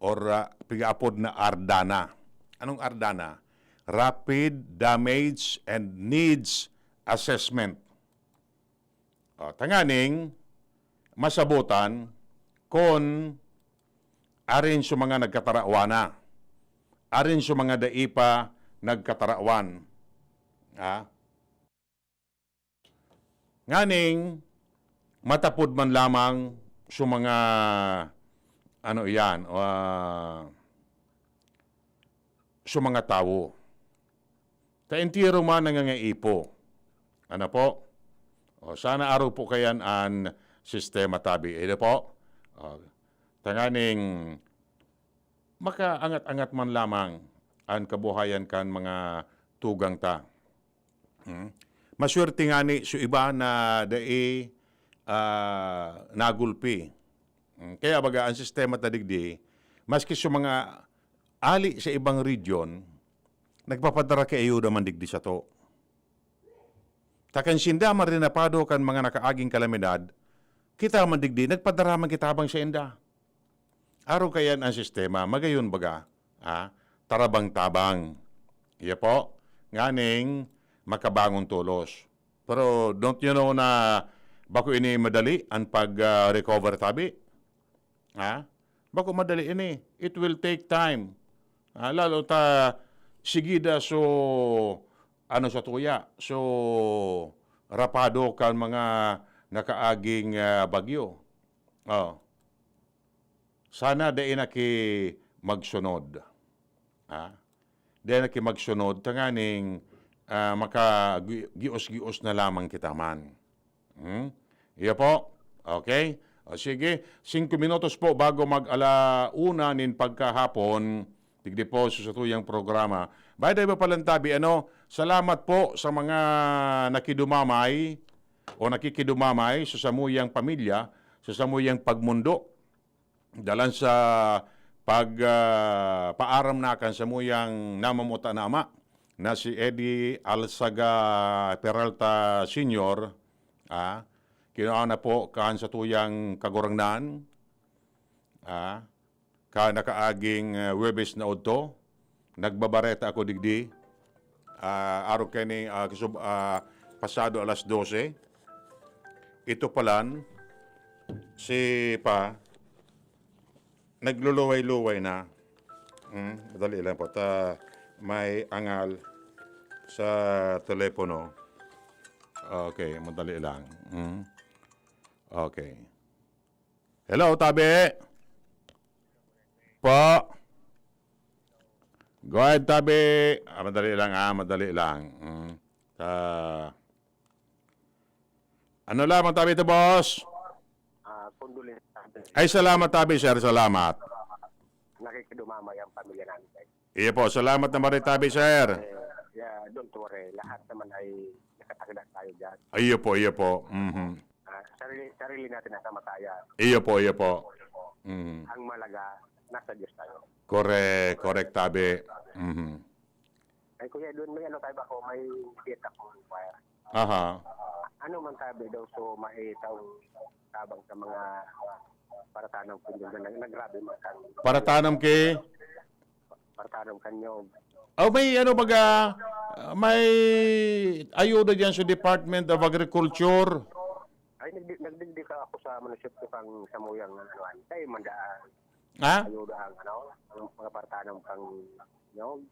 or pigapod na Ardana. Anong Ardana? Rapid Damage and Needs Assessment. Tanganing, masabutan kung arin sa mga nagkatarawana. Arin sa mga daipa nagkatarawan. Nganing, matapod man lamang sa mga sa mga tao. Kaintiro man nangangaipo. Ano po? Sana araw po kayan ang sistema tabi. Ito po. Tanganing makaangat-angat man lamang ang kabuhayan kan mga tugang ta. Maswerte nga ni so iba na dai nagulpi. Kaya baga ang sistema tadigdi, maski sa mga ali sa ibang region, nagpapadara kay ayuda man digdi sa to. Takan sinda man rin napado kan mga nakaaging kalamidad, kita man digdi, nagpadara man kitabang sa inda. Araw kayan ang sistema, magayon baga, tarabang-tabang. Iya po, nganing makabangon tulos. Pero don't you know na bako ini madali ang pag-recover tabi? Bako madali ini. It will take time. Lalo ta sigida so sa tuya. So rapado kan mga nakaaging bagyo. Sana dahil na ki magsunod. Dahil na ki magsunod, tanganing makagios-gios na lamang kita man. Iya po? Okay? Sige, 5 minutos po bago mag-alauna nin pagkahapon, tigdi po sa tuyang programa. By the way, palantabi, salamat po sa mga nakidumamay o nakikidumamay sa samuyang pamilya, sa samuyang pagmundo, dalan sa paaram nakan sa muyang namamuta na ama na si Eddie Alsaga Peralta Sr. Kinaon na po kaan sa tuyang kagurangnan, ka nakaaging Webes na udto, nagbabareta ako digdi, araw kani pasado alas 12, ito palan, si pa, nagluluway-luway na. Madali lang po. May angal sa telepono. Okay, madali lang. Okay. Hello, tabi. Po. Go ahead, tabi. Madali lang, madali lang. Ano lamang tabi ito, boss? Condolence. Ay, salamat tabi, sir. Salamat. Nakikidumamay ang pamilya namin. Iya po, salamat naman rin tabi, sir. Yeah, don't worry. Lahat naman ay nakatagda tayo dyan. Iyo po, iyo po. Mhm. Sarili natin nasa mataya. Iyo po, iyo po. Mhm. Ang malaga, nasa Diyos tayo. Correct tabi. Mhm. Ay kuya, doon may ano tayo ba ko? May kita ko. Aha. Ano man tabi daw so maitaw tabang sa mga paratanong kundi na nagrabe man kan. Para tanam kay Paratanong kanyo. may ano baga may ayuda diyan sa Department of Agriculture. Ay nagdigdi ka ako sa munisipyo kang Samuyang ano tay mandaan. Ha? Ayuda ang ano, ang mga paratanong kang nyog.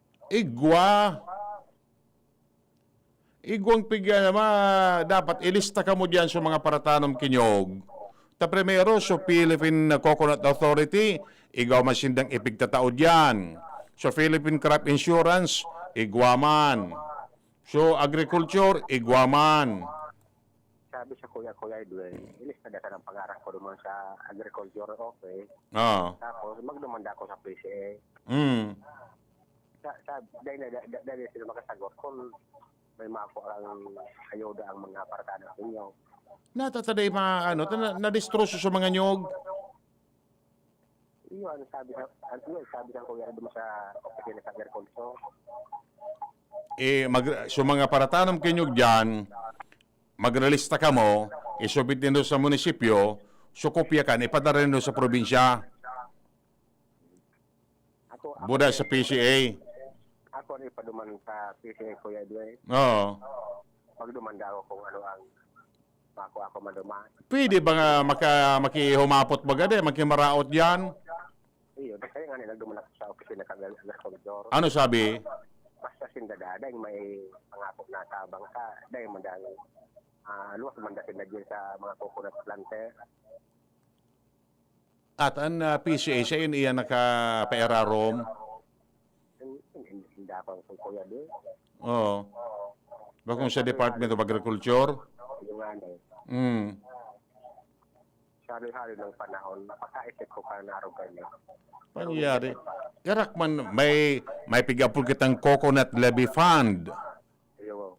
Igwang pigyan naman, dapat ilista ka mo diyan sa mga paratanong kinyog. Ta primero, so Philippine Coconut Authority, igaw masindang ipigtatao diyan. So Philippine Crop Insurance, igwaman. So Agriculture, igwaman. Sabi sa Kuya Edwin, ilista na ng pangarap ko naman sa agriculture office. Tapos magdumanda ako sa PCA. Dahil sila makasagot kung may mako ang ayuda ang mga paratanong ninyo. Natataday na-destroso sa mga nyog. Iyon, sabi sa Kuya Edwin sa opisina sa agriculture. So mga paratanong kinyog diyan, magrelista ka mo, isubit din doon sa munisipyo, so kopya ka, ipadala rin doon sa probinsya. Buda sa PCA. Ako rin paduman sa PCA, Kuya Edwin. Oo. Pagdumanda ako kung ano ang ako maduman. Pwede ba nga makihumapot ba gade, makimaraot yan? Iyo, kaya nga nagduman ako sa opisina ng agriculture. Ano sabi? Basta sindadada, may pangako na tabang sa, dahil mandang luwag mandasin na dyan sa mga coconut planter. At ang PCA, siya yun iyan naka-paerarom? Hindi ako ang Kuya doon. Oo. Bakong sa Department of Agriculture? Yung ano. Sa hari ng panahon, napakaisip ko ka narong ganyan. Pangyari. Yarak man, may pigapul kitang coconut levy fund.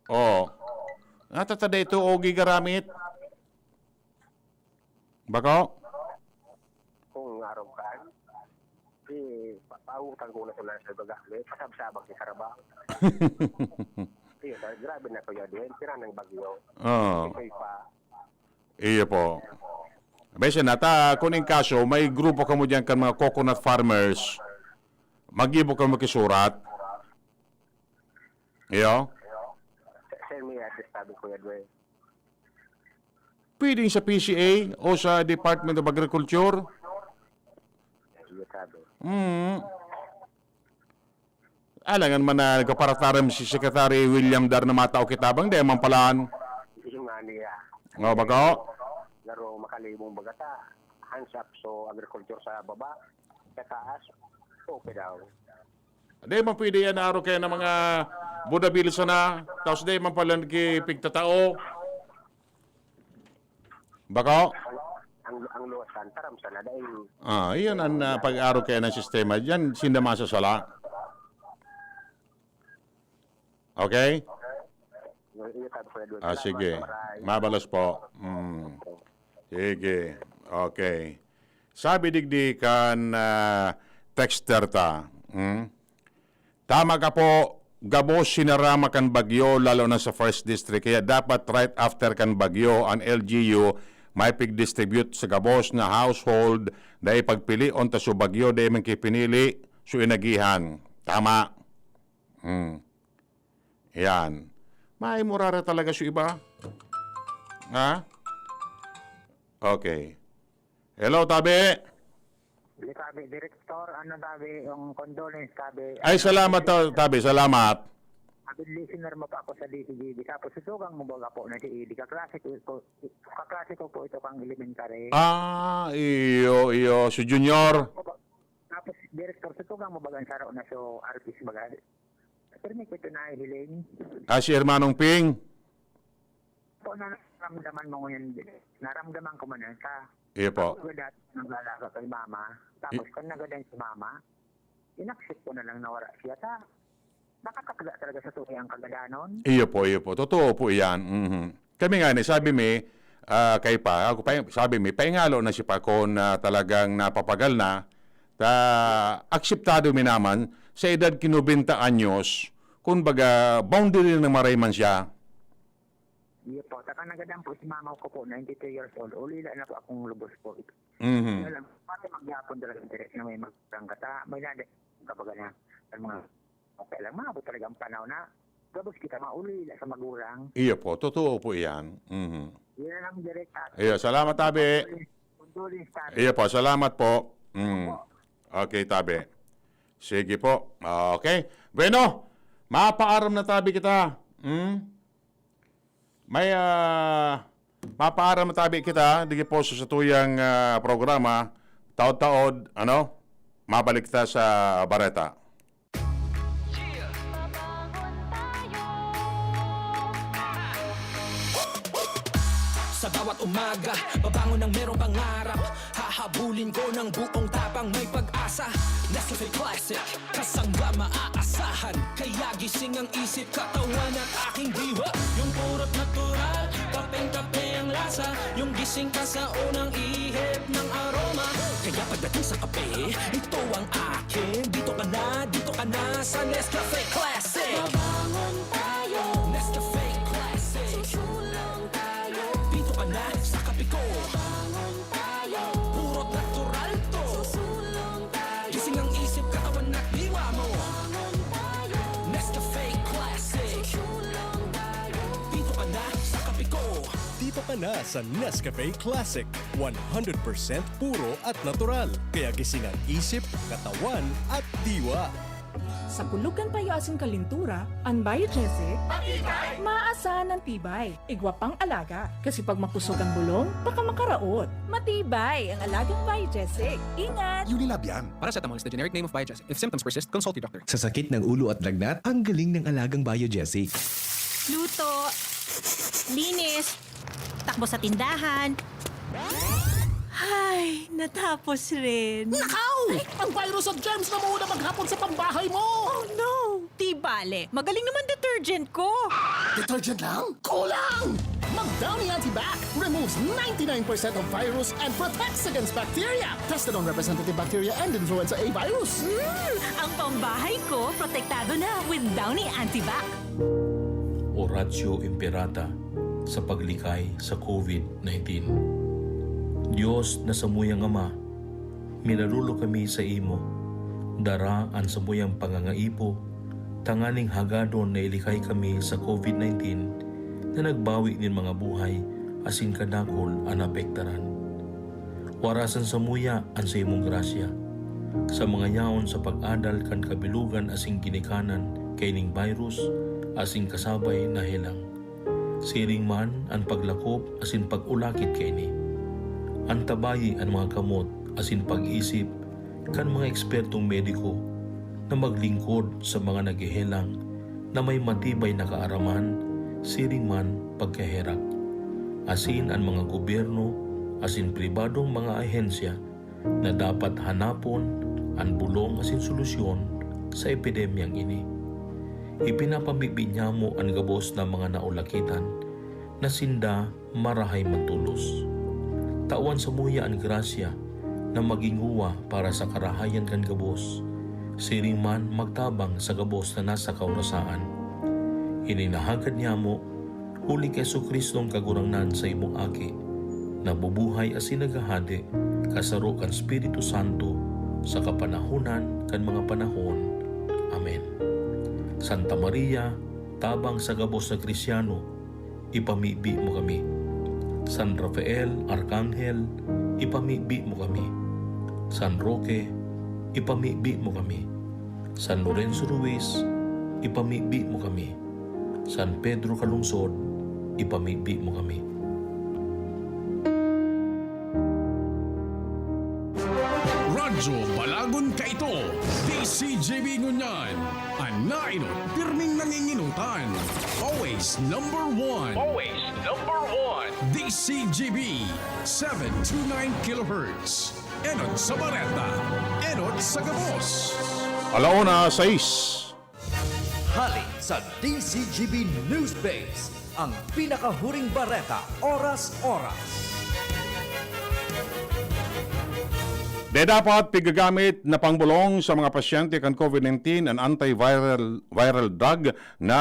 Oo. Natatada ito o gigaramit? Bako? Kung araw ka, pautang ko na sila sa bagamit, pasabsabang si Karabang. Grabe na Kuya din, tira ng bagyo. Iyo po. Besa nata, kuning kaso, may grupo ka mo dyan kan mga coconut farmers. Mag-ibo ka mo kisurat. Iyo? Send me at sabi Kuya Dwayne. Pwedeng sa PCA o sa Department of Agriculture. Alangan man na nagkaparataram si Secretary William Dar na matao kitabang di man palaan. Yung nga niya. O bako? Laro makalibong bagata. Hands up so agriculture sa baba. Sa taas. Okay daw. Di man pwede yan araw kayo ng mga budabilis na. Tapos di man pala nagkipigtatao. Bako? Ang luwasan, taram sana dahil. Iyon ang pag-araw kayo ng sistema. Yan sindama sa sala. Okay? Sige. Mabalas po. Sige. Okay. Sabi digdi kan texter ta. Tama ka po, gabos sinarama kan bagyo lalo na sa first district. Kaya dapat right after kan bagyo ang LGU may pig-distribute sa gabos na household dahil pagpili on ta so bagyo dahil man kipinili so inagihan. Tama. Yan. May murara talaga sa iba. Ha? Okay. Hello, Tabi. Tabi, Director, Tabi, yung condolence, Tabi. Ay, salamat, Tabi. Salamat. Tabi, listener mo pa ako sa DCGB. Tapos susugang mo baga po na si Edie. Kaklase ko po ito kang elementary. Iyo. Si Junior. Tapos, Madugang mabagan sa na so artist bagay. Pero may kwento na hiling. Si Hermanong Ping. Po na naramdaman mo ngayon. Naramdaman ko man sa. Iya po. Nagadat ng lalaga kay mama. Tapos kung nagadan si mama, inaccept ko na lang nawara siya ta. Nakakataga talaga sa tuloy ang kagadanon. Iyo po. Totoo po yan. Kami nga sabi mi, kay pa, ako pa, sabi mi, paingalo na si Paco na talagang napapagal na, akseptado mi naman, sa edad kinubinta anyos, kung baga, boundary ng marayman siya. Iya po, taka nagadan po si mama ko po, 92 years old. Ulila na po akong lubos po. Alam, pati magyapon talaga interest na may magkangkata, may nade, kapag na, mga, okay lang, maabot talaga ang panahon na, gabos kita maulila sa magurang. Iya po, totoo po yan. Yan lang direct. Iya, salamat tabi. Iya po, salamat po. Okay, tabi. Sige po. Okay. Bueno, mapaaram na tabi kita. May mapaaram na tabi kita. Digi po sa tuyang programa. Taod-taod, mabalik kita sa Bareta. Sa bawat umaga, babangon ng merong pangarap. Hahabulin ko ng buong tapang may pag-asa. Nescafe Classic, kasangga maaasahan. Kaya gising ang isip, katawan at aking diwa. Yung purot natural, kapeng-kape ang lasa. Yung gising ka sa unang ihip ng aroma. Kaya pagdating sa kape, ito ang akin. Dito ka na sa Nescafe Classic. Babangon tayo, Nescafe Classic. Susulong tayo, dito ka na sa kape ko. Babangon tayo, purot natural to. Susulong tayo, gising ang isip, katawan at diwa mo. Babangon tayo, Nescafe Classic. Susulong tayo, dito ka na sa kape ko. Dito ka na sa Nescafe Classic. 100% puro at natural. Kaya gising ang isip, katawan at diwa. Sa pulugan payo asing kalintura, ang biogesic, maasahan ng tibay, igwapang alaga. Kasi pag makusog ang bulong, baka makaraot. Matibay ang alagang biogesic. Ingat! Unilab yan. Paracetamol is the generic name of Biogesic. If symptoms persist, consult your doctor. Sa sakit ng ulo at lagnat, ang galing ng alagang Biogesic. Luto, linis, takbo sa tindahan. Ay, natapos rin. Nakaw! Ang virus at germs na muna maghapon sa pambahay mo! Oh no! Di bale, magaling naman detergent ko. Detergent lang? Kulang! Mag-Downy Antibac removes 99% of virus and protects against bacteria. Tested on representative bacteria and influenza A virus. Ang pambahay ko, protektado na with Downy Antibac. Oratio Imperata sa paglikay sa COVID-19. Diyos na samuyang Ama, minalulo kami sa imo, dara ang samuyang pangangaipo, tanganing hagadon na ilikay kami sa COVID-19 na nagbawi nin mga buhay asin kadakol ang apektaran. Warasan samuya ang sa imong grasya, sa mga yaon sa pag-adal kan kabilugan asing ginikanan kay ning virus asing kasabay na helang. Siring man ang paglakop asin pag-ulakit kay ni. Antabayi ang mga kamot asin pag-isip kan mga ekspertong mediko na maglingkod sa mga naghihelang na may matibay na kaaraman, siring man pagkaherak. Asin ang mga gobyerno asin pribadong mga ahensya na dapat hanapon ang bulong asin solusyon sa epidemyang ini. Ipinapamigbi niya mo ang gabos na mga naulakitan na sinda marahay matulos. Tawan sa muya ang grasya na maging huwa para sa karahayan kan gabos, siring man magtabang sa gabos na nasa kaurasaan. Ininahagad niya mo, huli kay Jesucristong kagurangnan sa imong aki, na bubuhay asin nagahade, kasaro kan Espiritu Santo, sa kapanahunan kan mga panahon. Amen. Santa Maria, tabang sa gabos na Kristyano, ipamibi mo kami. San Rafael, Arkanghel, ipamibi mo kami. San Roque, ipamibi mo kami. San Lorenzo Ruiz, ipamibi mo kami. San Pedro Calungsod, ipamibi mo kami. Medyo balagon ka ito. DCGB ngunyan. Anainot, pirming nanginginutan. Always number one. Always number one. DCGB 729 kHz. Enot sa Bareta. Enot sa Gabos. Alauna 6. Hali sa DCGB News Base, ang pinakahuring bareta, oras-oras. De dapat pigagamit na pangbulong sa mga pasyente kan COVID-19 ang antiviral drug na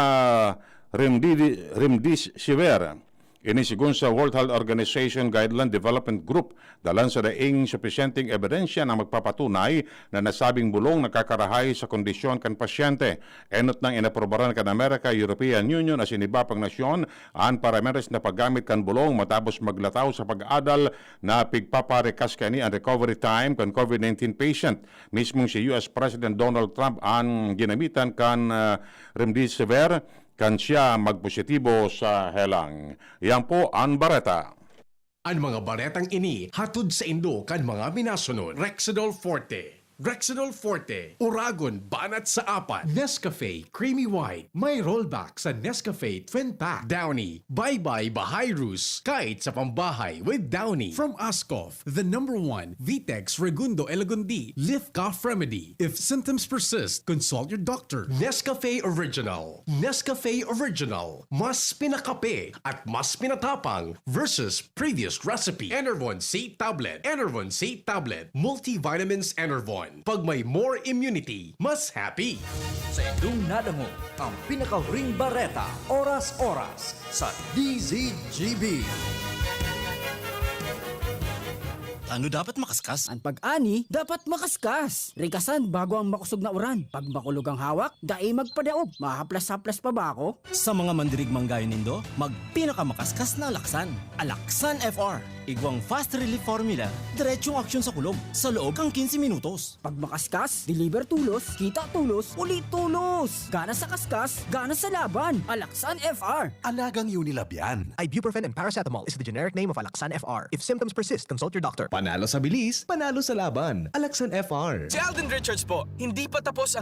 remdesivir. Inisigun sa World Health Organization Guideline Development Group dalan sa daing sufisyenteng ebidensya na magpapatunay na nasabing bulong nakakarahay sa kondisyon kan pasyente. Enot nang inaprobaran kan Amerika, European Union as iniba pang nasyon ang parameters na paggamit kan bulong matapos maglataw sa pag-adal na pigpaparekas kani ang recovery time kan COVID-19 patient. Mismong si US President Donald Trump ang ginamitan kan remdesivir kan siya magpositibo sa helang. Yan po ang bareta. Ang mga baretang ini hatod sa Indo kan mga minasunod. Rexidol Forte. Rexidol Forte, Uragon, banat sa apat. Nescafe, Creamy White, may rollback sa Nescafe Twin Pack. Downy, Bye-Bye Bahayrus, kahit sa pambahay with Downy. From Ascoff, the #1 Vitex Segundo Elagundi, Lift Cough Remedy. If symptoms persist, consult your doctor. Nescafe Original. Nescafe Original, mas pinakape at mas pinatapang versus previous recipe. Enervon C Tablet. Enervon C Tablet. Multivitamins Enervon. Pag may more immunity, mas happy. Sa inyong nadango, ang pinakahuring bareta, oras-oras sa DZGB. Ano dapat makaskas? Ang pag-ani, dapat makaskas. Rikasan bago ang makusog na uran. Pag makulog ang hawak, dai magpadaog. Mahaplas-haplas pa ba ako? Sa mga mandirigmang gaya nindo, magpinakamakaskas na alaksan. Alaksan FR. Igwang fast relief formula, diretsong aksyon sa kulog. Sa loob kang 15 minutos. Pag makaskas, deliver tulos, kita tulos, ulit tulos. Gana sa kaskas, gana sa laban. Alaksan FR. Alagang Unilab yan. Ibuprofen and paracetamol is the generic name of Alaksan FR. If symptoms persist, consult your doctor. Panalo sa bilis, panalo sa laban. Alaksan FR. Si Alden Richards po, hindi pa tapos ang